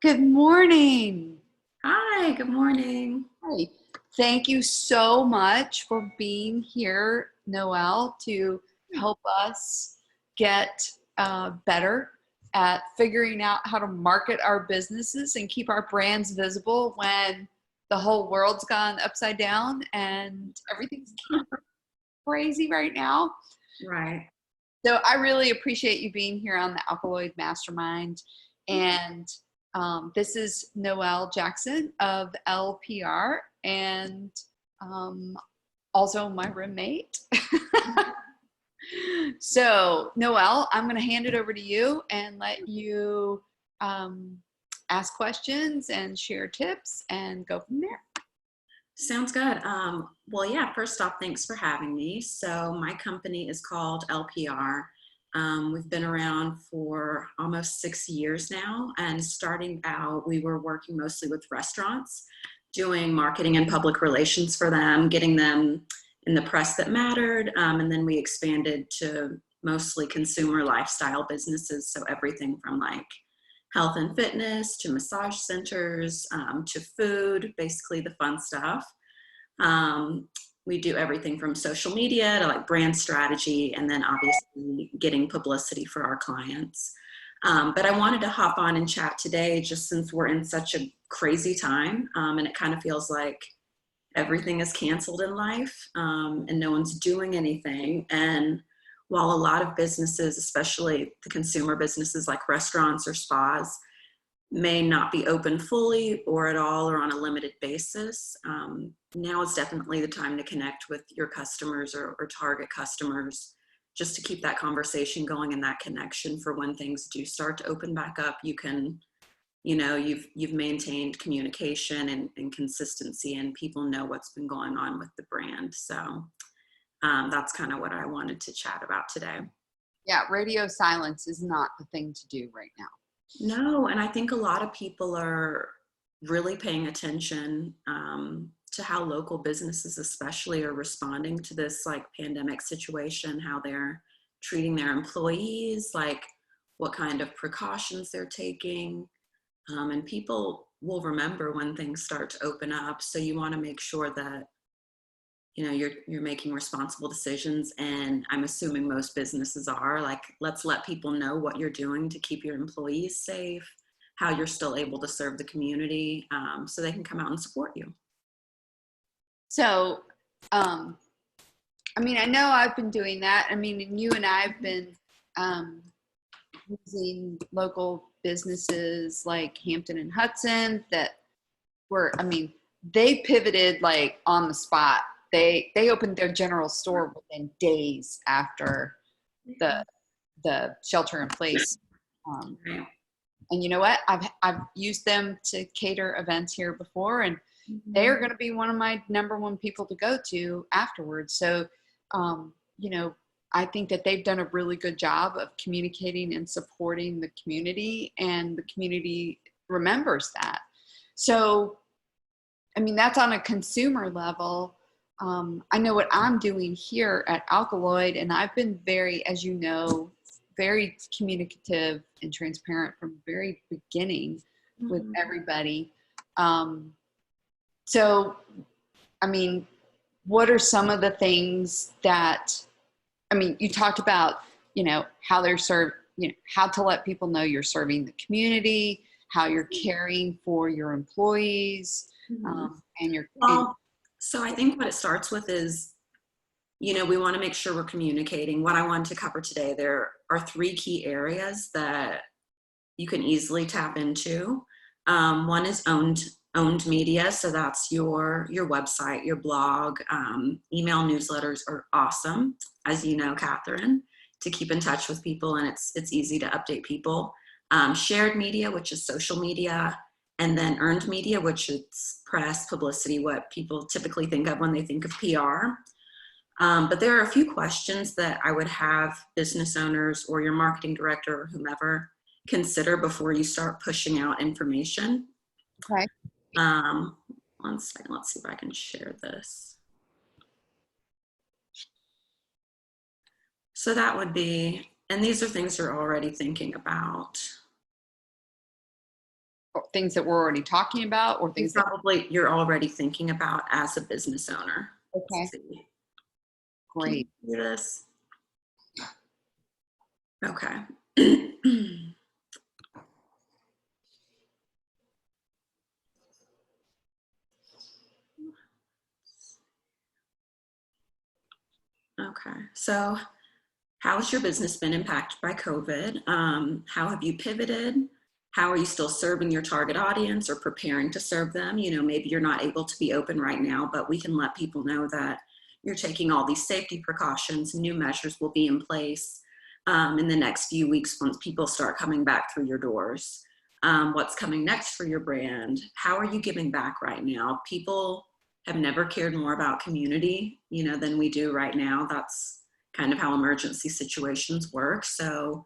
Good morning. Hi, good morning. Hi. Thank you so much for being here, Noelle, to help us get better at figuring out how to market our businesses and keep our brands visible when the whole world's gone upside down and everything's crazy right now. Right. So I really appreciate you being here on the Alkaloid Mastermind. And this is Noelle Jackson of EllePR and also my roommate. So Noelle, I'm going to hand it over to you and let you ask questions and share tips and go from there. Sounds good. Well, yeah, first off, thanks for having me. So my company is called EllePR. We've been around for almost 6 years now, and starting out, we were working mostly with restaurants, doing marketing and public relations for them, getting them in the press that mattered, and then we expanded to mostly consumer lifestyle businesses, so everything from like health and fitness to massage centers to food, basically the fun stuff. We do everything from social media to like brand strategy, and then obviously getting publicity for our clients. But I wanted to hop on and chat today just since we're in such a crazy time, and it kind of feels like everything is canceled in life, and no one's doing anything. And while a lot of businesses, especially the consumer businesses like restaurants or spas, may not be open fully or at all or on a limited basis, now is definitely the time to connect with your customers or target customers, just to keep that conversation going and that connection for when things do start to open back up. You can, you've maintained communication and consistency, and people know what's been going on with the brand. So that's kind of what I wanted to chat about today. Yeah, radio silence is not the thing to do right now. No, and I think a lot of people are really paying attention to how local businesses especially are responding to this like pandemic situation, how they're treating their employees, like what kind of precautions they're taking. And people will remember when things start to open up. So you want to make sure that you're making responsible decisions, and I'm assuming most businesses are. Like, let's let people know what you're doing to keep your employees safe, how you're still able to serve the community, so they can come out and support you. So, I know I've been doing that. And you and I have been using local businesses like Hampton and Hudson that were, they pivoted like on the spot. They opened their general store within days after the shelter in place. And you know what? I've used them to cater events here before, and they are going to be one of my number one people to go to afterwards. So, I think that they've done a really good job of communicating and supporting the community, and the community remembers that. So, that's on a consumer level. I know what I'm doing here at Alkaloid, and I've been very, as you know, very communicative and transparent from the very beginning with everybody. So, what are some of the things that, you talked about, how they're served, how to let people know you're serving the community, how you're caring for your employees, and your. So I think what it starts with is, we want to make sure we're communicating. What I wanted to cover today, there are 3 key areas that you can easily tap into. One is owned media. So that's your website, your blog, email newsletters are awesome, as you know, Catherine, to keep in touch with people, and it's easy to update people. Shared media, which is social media, and then earned media, which is press, publicity, what people typically think of when they think of PR. But there are a few questions that I would have business owners or your marketing director or whomever consider before you start pushing out information. Okay. 1 second, let's see if I can share this. So that would be, and these are things you're already thinking about. things that we're already talking about, or things probably you're already thinking about as a business owner. Okay. Let's see. Great. Can you do this? Okay. Okay. So how has your business been impacted by COVID? How have you pivoted? How are you still serving your target audience or preparing to serve them? You know, maybe you're not able to be open right now, but we can let people know that you're taking all these safety precautions. New measures will be in place in the next few weeks once people start coming back through your doors. What's coming next for your brand? How are you giving back right now? People have never cared more about community, you know, than we do right now. That's kind of how emergency situations work. So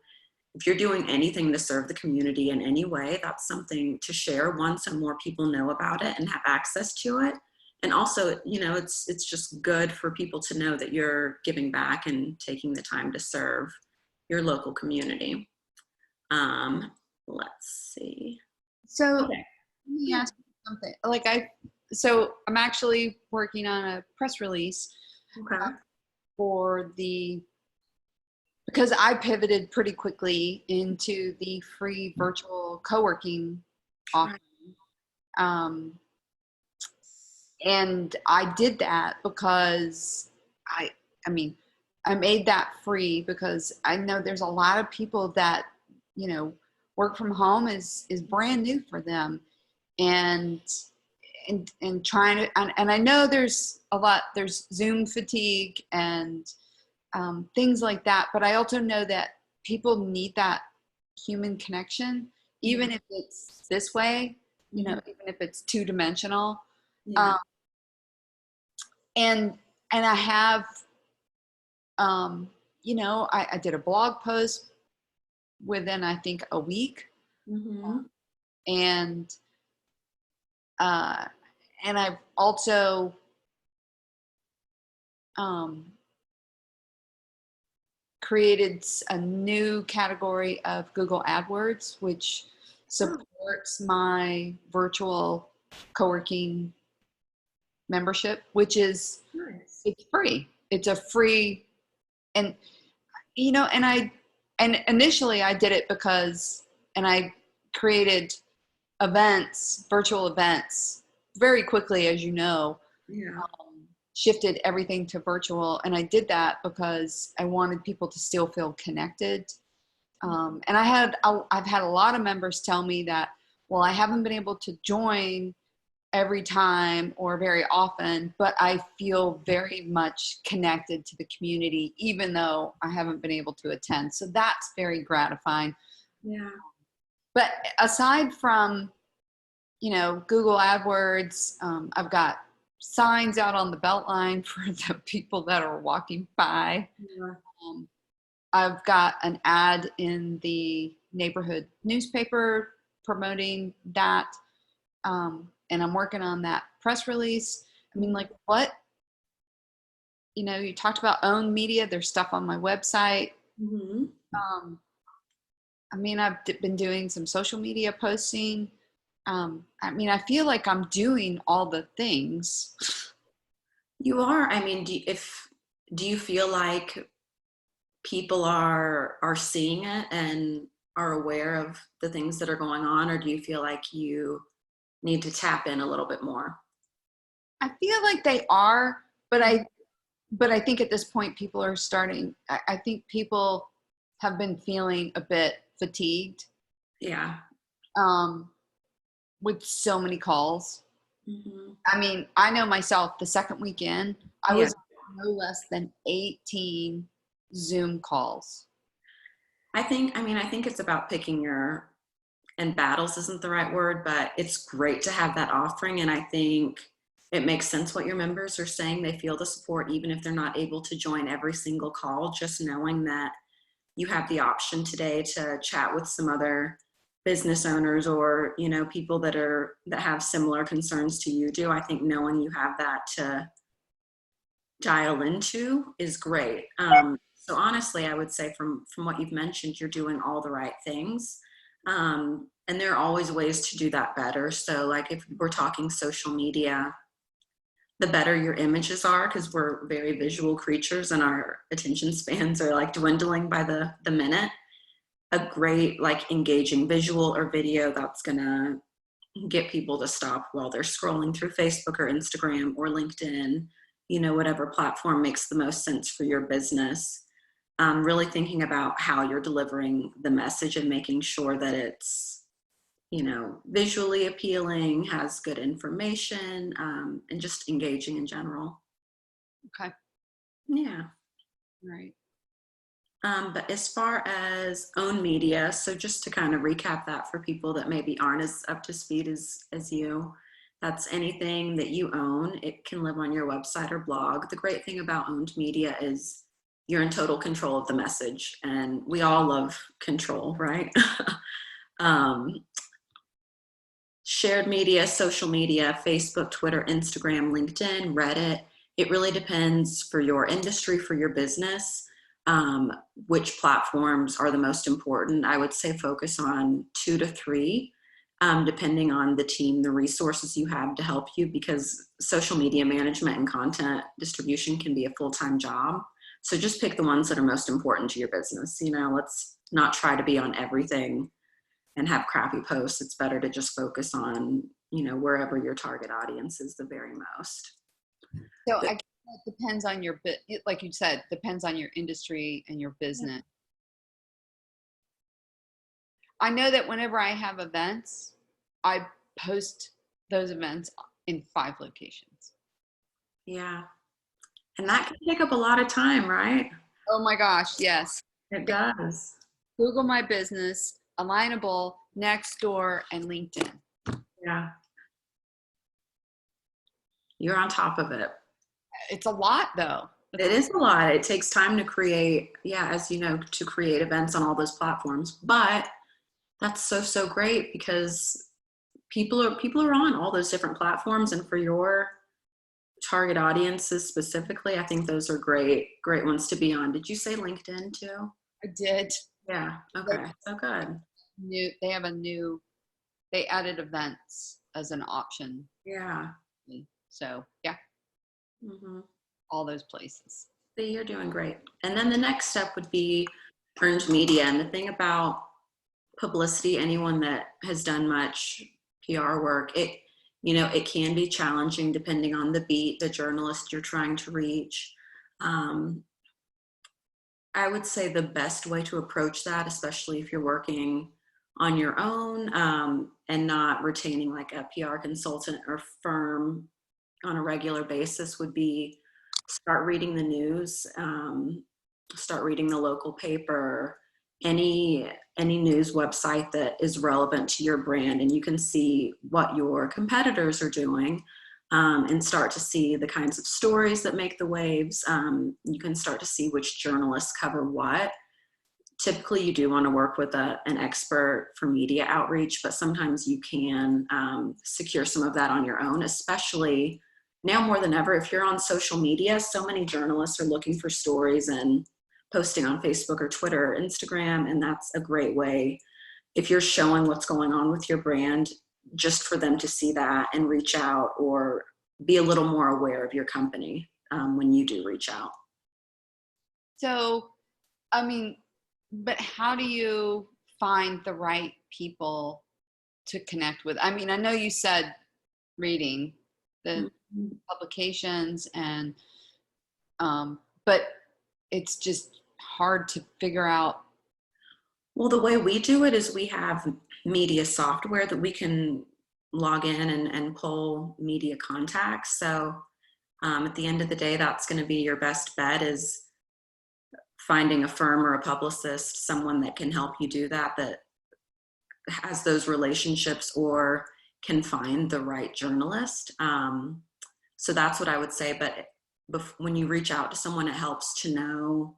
if you're doing anything to serve the community in any way, that's something to share, one, so more people know about it and have access to it. And also, you know, it's just good for people to know that you're giving back and taking the time to serve your local community. Let's see. So Okay. let me ask you something. Like so I'm actually working on a press release Okay. because I pivoted pretty quickly into the free virtual co-working offering. And I did that because I mean, I made that free because I know there's a lot of people that, you know, work from home is brand new for them. And trying to, and I know there's Zoom fatigue and things like that, but I also know that people need that human connection, even if it's this way, you know, even if it's two-dimensional. Yeah. And I have, you know, I did a blog post within, I think, a week. And I've also created a new category of Google AdWords, which supports my virtual co-working membership, which is Nice. it's free. It's a free, and you know, and initially I did it because, and I created events, virtual events, very quickly, as you know. Yeah. Shifted everything to virtual, and I did that because I wanted people to still feel connected. And I've had a lot of members tell me that, well, I haven't been able to join every time or very often, but I feel very much connected to the community, even though I haven't been able to attend. So that's very gratifying. Yeah. But aside from, you know, Google AdWords, I've got signs out on the Beltline for the people that are walking by. Yeah. I've got an ad in the neighborhood newspaper promoting that. And I'm working on that press release. I mean, like, what, you know, you talked about owned media. There's stuff on my website. I mean, I've been doing some social media posting. I mean, I feel like I'm doing all the things. You are. I mean, do you feel like people are seeing it and are aware of the things that are going on, or do you feel like you need to tap in a little bit more? I feel like they are, but I think at this point people are starting. I think people have been feeling a bit fatigued. Yeah. With so many calls. I mean, I know myself, the second weekend, I was no less than 18 Zoom calls. I think it's about picking and battles isn't the right word, but it's great to have that offering. And I think it makes sense what your members are saying. They feel the support, even if they're not able to join every single call, just knowing that you have the option today to chat with some other business owners or, you know, people that have similar concerns to you do. I think knowing you have that to dial into is great. So honestly, I would say from what you've mentioned, you're doing all the right things. And And there are always ways to do that better. So like if we're talking social media, the better your images are, because we're very visual creatures and our attention spans are like dwindling by the minute. A great like engaging visual or video that's gonna get people to stop while they're scrolling through Facebook or Instagram or LinkedIn, you know, whatever platform makes the most sense for your business. Really thinking about how you're delivering the message and making sure that it's, you know, visually appealing, has good information, and just engaging in general. Okay. Yeah. Right. But as far as own media, so just to kind of recap that for people that maybe aren't as up to speed as you, that's anything that you own. It can live on your website or blog. The great thing about owned media is you're in total control of the message, and we all love control, right? um, Shared media, social media, Facebook, Twitter, Instagram, LinkedIn, Reddit. It really depends for your industry, for your business, which platforms are the most important. I would say focus on 2 to 3, depending on the team, the resources you have to help you, because social media management and content distribution can be a full-time job. So just pick the ones that are most important to your business. You know, let's not try to be on everything and have crappy posts. It's better to just focus on, you know, wherever your target audience is the very most. So I guess it depends on your like you said, depends on your industry and your business. I know that whenever I have events, I post those events in 5 locations. Yeah. And that can take up a lot of time, right? Oh my gosh, yes. It does. Google My Business, Alignable, Nextdoor, and LinkedIn. Yeah. You're on top of it. It's a lot though. It is a lot. It takes time to create, yeah, as you know, to create events on all those platforms. But that's so great, because people are on all those different platforms, and for your target audiences specifically, I think those are great ones to be on. Did you say LinkedIn too? I did. Yeah. Okay. So good. They added events as an option. Yeah. So yeah, all those places. See, you're doing great. And then the next step would be earned media. And the thing about publicity, anyone that has done much PR work, it can be challenging depending on the beat, the journalist you're trying to reach. I would say the best way to approach that, especially if you're working on your own, and not retaining like a PR consultant or firm on a regular basis, would be start reading the news, start reading the local paper, any news website that is relevant to your brand, and you can see what your competitors are doing, and start to see the kinds of stories that make the waves. You can start to see which journalists cover what. Typically, you do want to work with an expert for media outreach, but sometimes you can secure some of that on your own, especially now more than ever. If you're on social media, so many journalists are looking for stories and posting on Facebook or Twitter or Instagram, and that's a great way, if you're showing what's going on with your brand, just for them to see that and reach out or be a little more aware of your company when you do reach out. So, I mean, but how do you find the right people to connect with? I mean, I know you said reading the publications and, but it's just hard to figure out. Well, the way we do it is we have media software that we can log in and pull media contacts. So at the end of the day, that's going to be your best bet, is finding a firm or a publicist, someone that can help you do that has those relationships or can find the right journalist. So that's what I would say. But when you reach out to someone, it helps to know,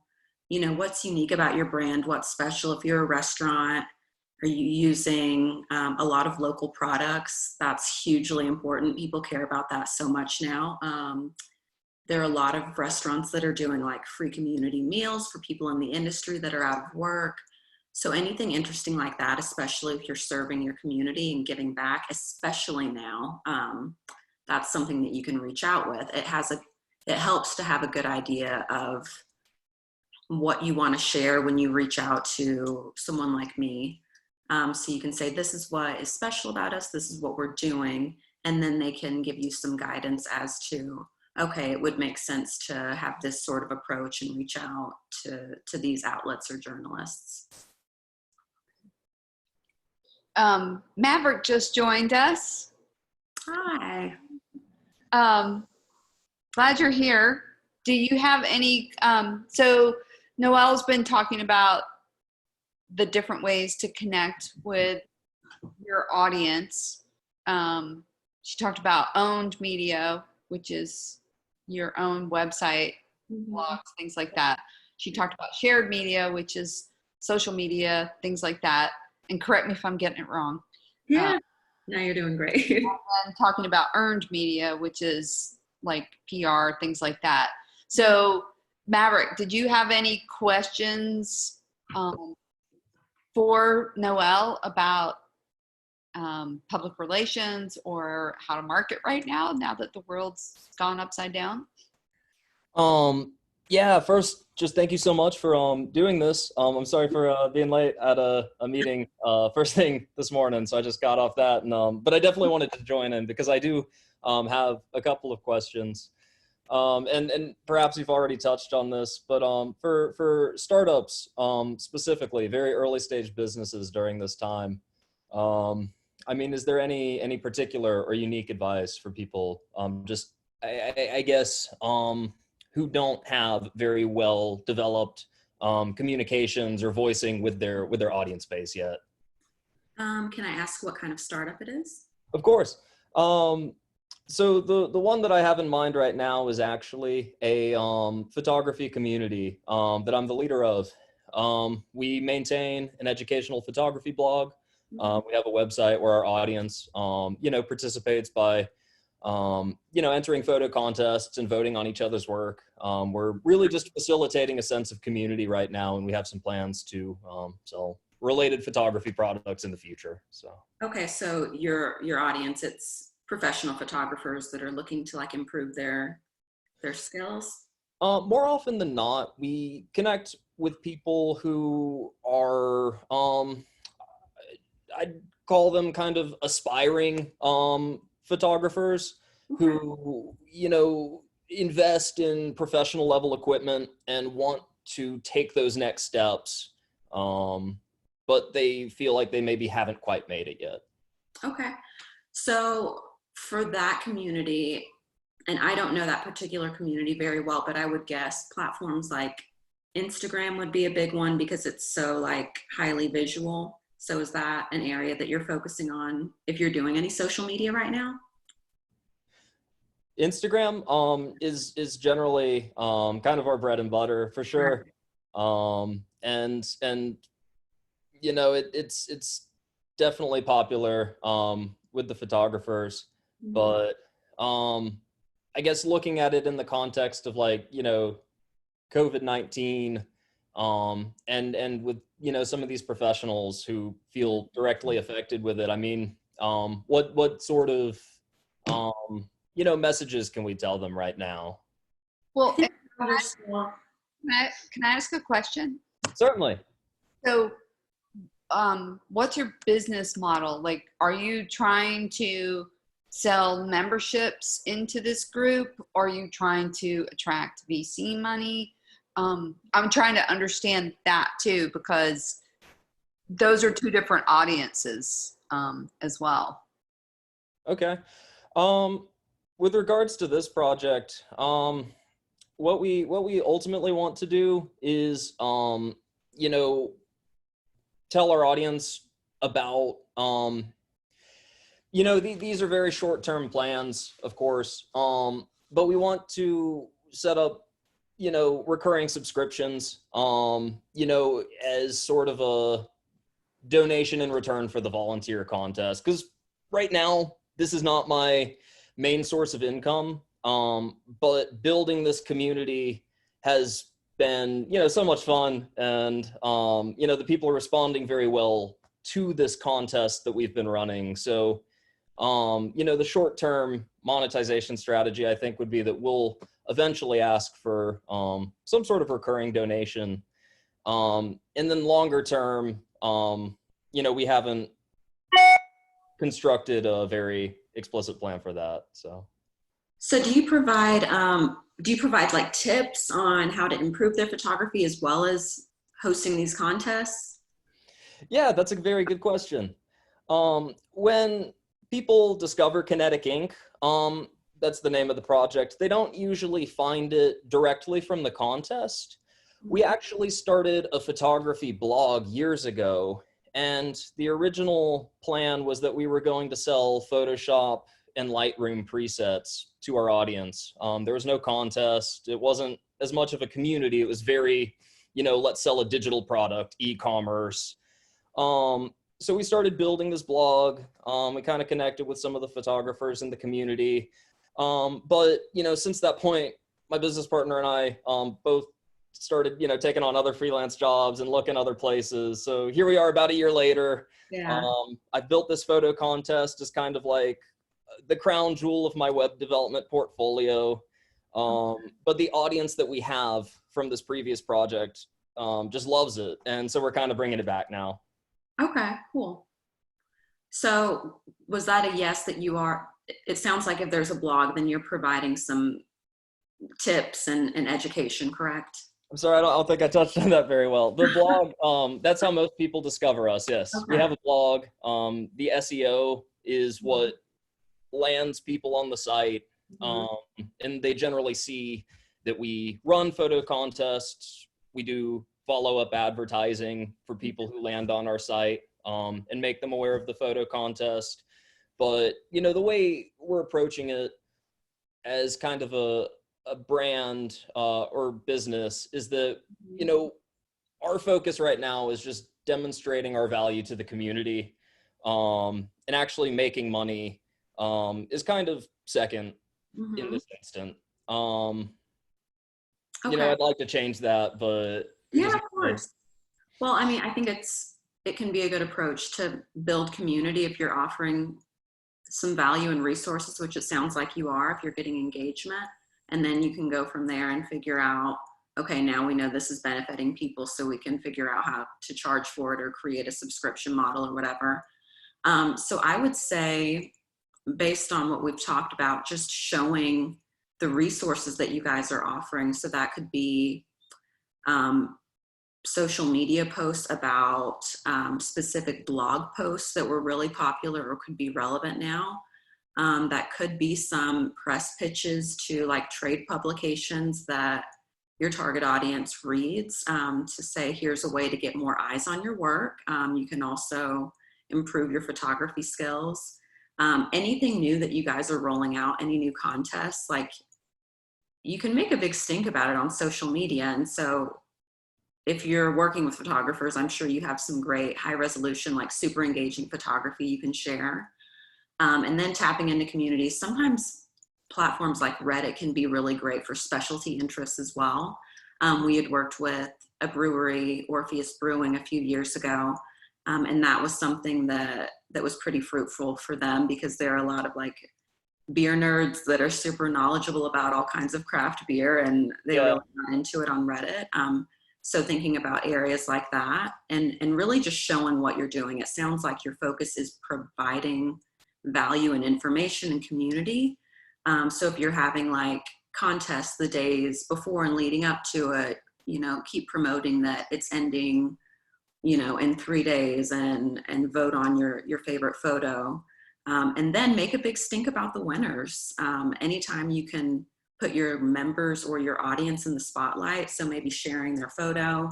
what's unique about your brand, what's special. If you're a restaurant, are you using a lot of local products? That's hugely important. People care about that so much now. There are a lot of restaurants that are doing like free community meals for people in the industry that are out of work. So anything interesting like that, especially if you're serving your community and giving back, especially now, that's something that you can reach out with. It helps to have a good idea of what you want to share when you reach out to someone like me. So you can say, this is what is special about us, this is what we're doing, and then they can give you some guidance as to, okay, it would make sense to have this sort of approach and reach out to these outlets or journalists. Maverick just joined us. Hi. Glad you're here. Do you have any, so Noelle's been talking about the different ways to connect with your audience. She talked about owned media, which is your own website, blogs, things like that. She talked about shared media, which is social media, things like that. And correct me if I'm getting it wrong. Yeah, no, you're doing great. And talking about earned media, which is like PR, things like that. So Maverick, did you have any questions for Noelle about public relations or how to market right now that the world's gone upside down? Yeah, first, just thank you so much for doing this. I'm sorry for being late at a meeting first thing this morning, so I just got off that. And but I definitely wanted to join in because I do have a couple of questions. And perhaps you've already touched on this, but for startups specifically, very early stage businesses during this time, I mean, is there any particular or unique advice for people just I guess who don't have very well developed communications or voicing with their audience base yet? Can I ask what kind of startup it is? Of course. So the one that I have in mind right now is actually a photography community that I'm the leader of. We maintain an educational photography blog. We have a website where our audience, participates by, entering photo contests and voting on each other's work. We're really just facilitating a sense of community right now, and we have some plans to sell related photography products in the future. So. Okay, so your audience, it's professional photographers that are looking to like improve their skills? More often than not, we connect with people who are, I'd call them kind of aspiring photographers who, invest in professional level equipment and want to take those next steps, but they feel like they maybe haven't quite made it yet. Okay, so for that community, and I don't know that particular community very well, but I would guess platforms like Instagram would be a big one because it's so like highly visual. So is that an area that you're focusing on if you're doing any social media right now? Instagram is generally kind of our bread and butter for sure. And it's definitely popular with the photographers, but I guess looking at it in the context of like, COVID-19 and with, some of these professionals who feel directly affected with it. I mean, what sort of, messages can we tell them right now? Well, can I ask a question? Certainly. So, what's your business model? Like, are you trying to sell memberships into this group? Or are you trying to attract VC money? I'm trying to understand that too, because those are two different audiences as well. Okay. With regards to this project, what we ultimately want to do is, tell our audience about, these are very short-term plans, of course, but we want to set up, recurring subscriptions, as sort of a donation in return for the volunteer contest. Because right now, this is not my main source of income, but building this community has been, so much fun. And, the people are responding very well to this contest that we've been running. So, the short-term monetization strategy, I think, would be that we'll eventually ask for some sort of recurring donation. And then longer term, we haven't constructed a very explicit plan for that. So do you provide like tips on how to improve their photography as well as hosting these contests? Yeah, that's a very good question. When people discover Kinetic Ink, that's the name of the project, they don't usually find it directly from the contest. We actually started a photography blog years ago, and the original plan was that we were going to sell Photoshop and Lightroom presets to our audience. There was no contest. It wasn't as much of a community. It was very, let's sell a digital product, e-commerce. So we started building this blog. We kind of connected with some of the photographers in the community. But, since that point, my business partner and I both started, taking on other freelance jobs and looking other places. So here we are about a year later. Yeah. I built this photo contest as kind of like the crown jewel of my web development portfolio. But the audience that we have from this previous project just loves it. And so we're kind of bringing it back now. Okay, cool. So was that a yes that it sounds like if there's a blog, then you're providing some tips and education, correct? I'm sorry, I don't think I touched on that very well. The blog, that's how most people discover us, yes. Okay. We have a blog. The SEO is what lands people on the site. And they generally see that we run photo contests. We do follow-up advertising for people who land on our site and make them aware of the photo contest. But, the way we're approaching it as kind of a brand or business is that, our focus right now is just demonstrating our value to the community, and actually making money is kind of second in this instant. I'd like to change that, but yeah, of course. Well, I mean, I think it can be a good approach to build community if you're offering some value and resources, which it sounds like you are, if you're getting engagement, and then you can go from there and figure out, okay, now we know this is benefiting people, so we can figure out how to charge for it or create a subscription model or whatever. So I would say, based on what we've talked about, just showing the resources that you guys are offering. So that could be social media posts about specific blog posts that were really popular or could be relevant now. That could be some press pitches to like trade publications that your target audience reads, to say, here's a way to get more eyes on your work. You can also improve your photography skills. Anything new that you guys are rolling out, any new contests, like you can make a big stink about it on social media. And so if you're working with photographers, I'm sure you have some great high resolution, like super engaging photography you can share. And then tapping into communities. Sometimes platforms like Reddit can be really great for specialty interests as well. We had worked with a brewery, Orpheus Brewing, a few years ago. And that was something that was pretty fruitful for them, because there are a lot of like beer nerds that are super knowledgeable about all kinds of craft beer, and they really got into it on Reddit. So thinking about areas like that and really just showing what you're doing. It sounds like your focus is providing value and information and community. So if you're having like contests the days before and leading up to it, keep promoting that it's ending, in 3 days, and vote on your favorite photo. And then make a big stink about the winners. Anytime you can put your members or your audience in the spotlight, so maybe sharing their photo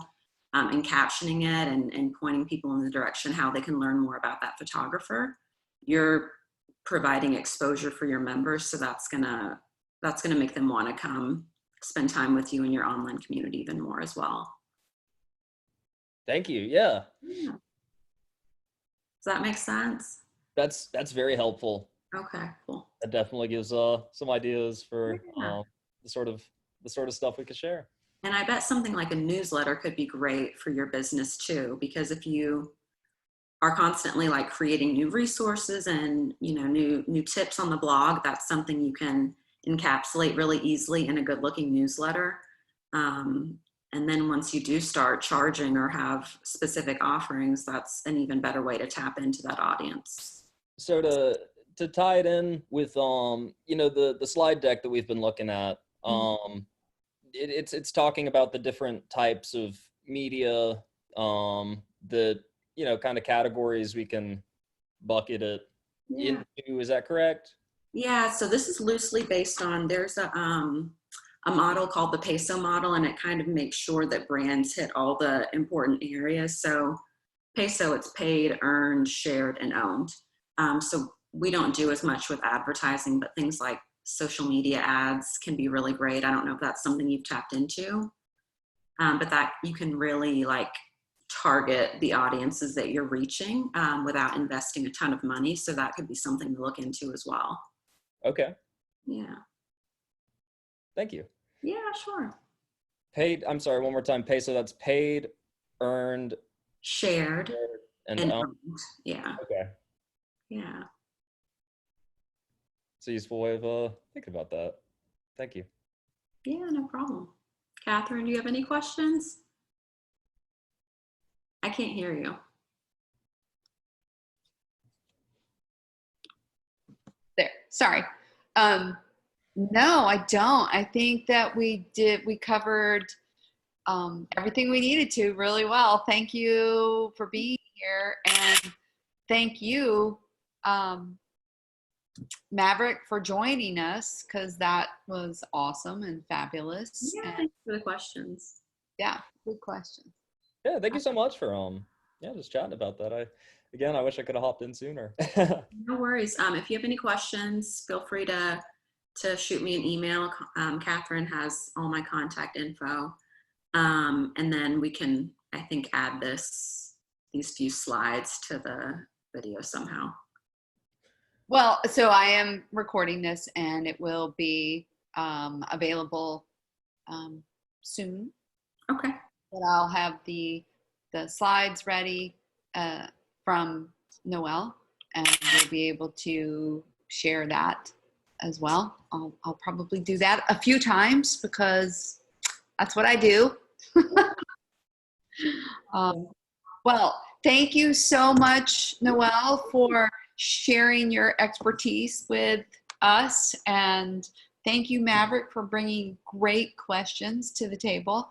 and captioning it and pointing people in the direction how they can learn more about that photographer, you're providing exposure for your members. So that's gonna make them want to come spend time with you in your online community even more as well. Thank you. Yeah. Does that make sense? That's very helpful. Okay, cool. That definitely gives some ideas for the sort of stuff we could share. And I bet something like a newsletter could be great for your business too, because if you are constantly like creating new resources and, you know, new tips on the blog, that's something you can encapsulate really easily in a good looking newsletter. And then once you do start charging or have specific offerings, that's an even better way to tap into that audience. So to tie it in with you know, the slide deck that we've been looking at, it's talking about the different types of media, the, you know, kind of categories we can bucket it into. Is that correct? Yeah, so this is loosely based on, there's a model called the peso model, and it kind of makes sure that brands hit all the important areas. So peso, it's paid, earned, shared, and owned. So we don't do as much with advertising, but things like social media ads can be really great. I don't know if that's something you've tapped into, but that you can really like target the audiences that you're reaching without investing a ton of money. So that could be something to look into as well. Okay. Yeah. Thank you. Yeah, sure. Paid, I'm sorry, one more time. Peso, that's paid, earned, Shared, and and owned. owned. Yeah. Okay. Yeah. It's a useful way of thinking about that. Thank you. Yeah, no problem. Catherine, do you have any questions? I can't hear you. There, sorry. No, I don't. I think that we covered everything we needed to really well. Thank you for being here, and thank you, Maverick, for joining us, because that was awesome and fabulous. Yeah, And thanks for the questions. yeah, good question. Yeah, thank you so much for yeah, just chatting about that. I wish I could have hopped in sooner. No worries. If you have any questions, feel free to shoot me an email. Catherine has all my contact info. And then we can, I think, add these few slides to the video somehow. Well, so I am recording this, and it will be available soon. Okay. But I'll have the slides ready from Noelle, and we'll be able to share that as well. I'll probably do that a few times because that's what I do. Well, thank you so much, Noelle, for sharing your expertise with us, and thank you, Maverick, for bringing great questions to the table.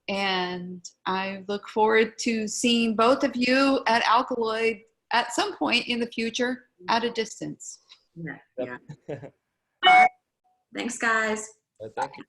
And I look forward to seeing both of you at Alkaloid at some point in the future at a distance. Yeah. Yeah. All right. Thanks, guys. Thank you.